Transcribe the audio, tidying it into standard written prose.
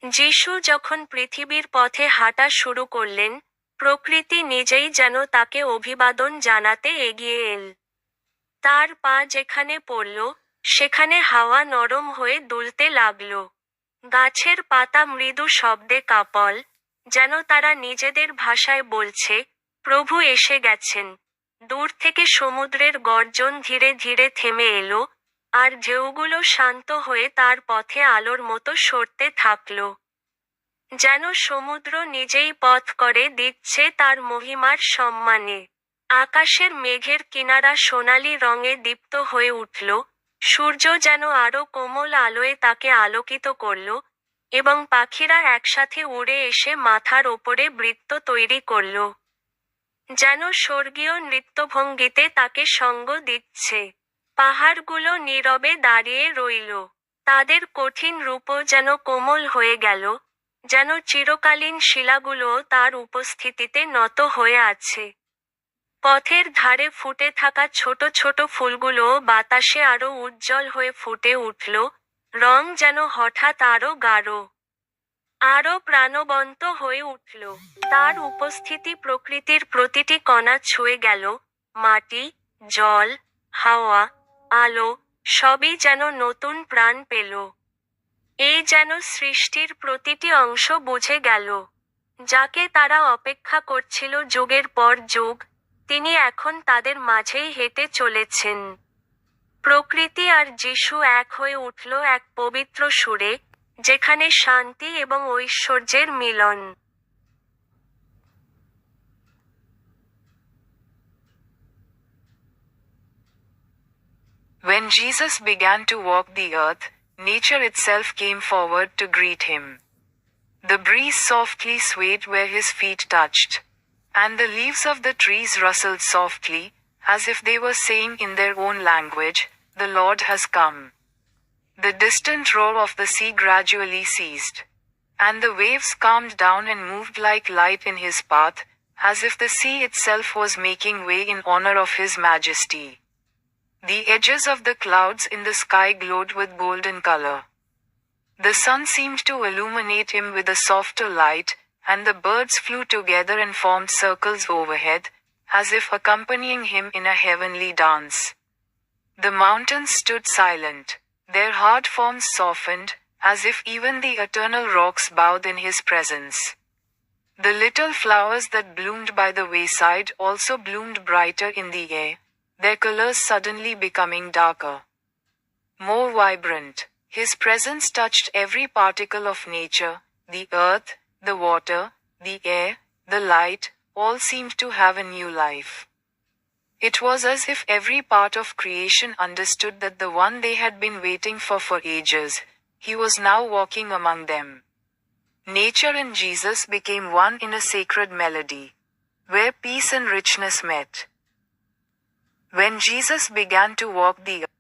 যিশু যখন পৃথিবীর পথে হাঁটা শুরু করলেন, প্রকৃতি নিজেই যেন তাকে অভিবাদন জানাতে এগিয়ে এল। তার পা যেখানে পড়ল, সেখানে হাওয়া নরম হয়ে দুলতে লাগল। গাছের পাতা মৃদু শব্দে কাঁপল, যেন তারা নিজেদের ভাষায় বলছে, প্রভু এসে গেছেন। দূর থেকে সমুদ্রের গর্জন ধীরে ধীরে থেমে এলো, আর ঢেউগুলো শান্ত হয়ে তার পথে আলোর মতো সরতে থাকল। যেন সমুদ্র নিজেই পথ করে দিচ্ছে তার মহিমার সম্মানে। আকাশের মেঘের কিনারা সোনালি রঙে দীপ্ত হয়ে উঠল, সূর্য যেন আরো কোমল আলোয় তাকে আলোকিত করল, এবং পাখিরা একসাথে উড়ে এসে মাথার ওপরে বৃত্ত তৈরি করল। যেন স্বর্গীয় নৃত্যভঙ্গিতে তাকে সঙ্গ দিচ্ছে। পাহাড়গুলো নীরবে দাঁড়িয়ে রইল। তাদের কঠিন রূপও যেন কোমল হয়ে গেল, যেন চিরকালীন শিলাগুলোও তার উপস্থিতিতে নত হয়ে আছে। পথের ধারে ফুটে থাকা ছোট ছোট ফুলগুলোও বাতাসে আরো উজ্জ্বল হয়ে ফুটে উঠল, রং যেন হঠাৎ আরো গাঢ়, আরো প্রাণবন্ত হয়ে উঠল। তার উপস্থিতি প্রকৃতির প্রতিটি কণা ছুঁয়ে গেল, মাটি, জল, হাওয়া, আলো, সবই যেন নতুন প্রাণ পেল। এই যেন সৃষ্টির প্রতিটি অংশ বুঝে গেল। যাকে তারা অপেক্ষা করছিল যুগের পর যুগ, তিনি এখন তাদের মাঝেই হেঁটে চলেছেন। প্রকৃতি আর যিশু এক হয়ে উঠল এক পবিত্র সুরে, যেখানে শান্তি এবং ঐশ্বর্যের মিলন। When Jesus began to walk the earth, nature itself came forward to greet him. The breeze softly swayed where his feet touched, and the leaves of the trees rustled softly, as if they were saying in their own language, "The Lord has come." The distant roar of the sea gradually ceased, and the waves calmed down and moved like light in his path, as if the sea itself was making way in honor of his majesty. The edges of the clouds in the sky glowed with golden color. The sun seemed to illuminate him with a softer light, and the birds flew together and formed circles overhead, as if accompanying him in a heavenly dance. The mountains stood silent, their hard forms softened, as if even the eternal rocks bowed in his presence. The little flowers that bloomed by the wayside also bloomed brighter in the air, their colors suddenly becoming darker, more vibrant. His presence touched every particle of nature, the earth, the water, the air, the light, all seemed to have a new life. It was as if every part of creation understood that the one they had been waiting for ages, he was now walking among them. Nature and Jesus became one in a sacred melody, where peace and richness met. When Jesus began to walk the earth,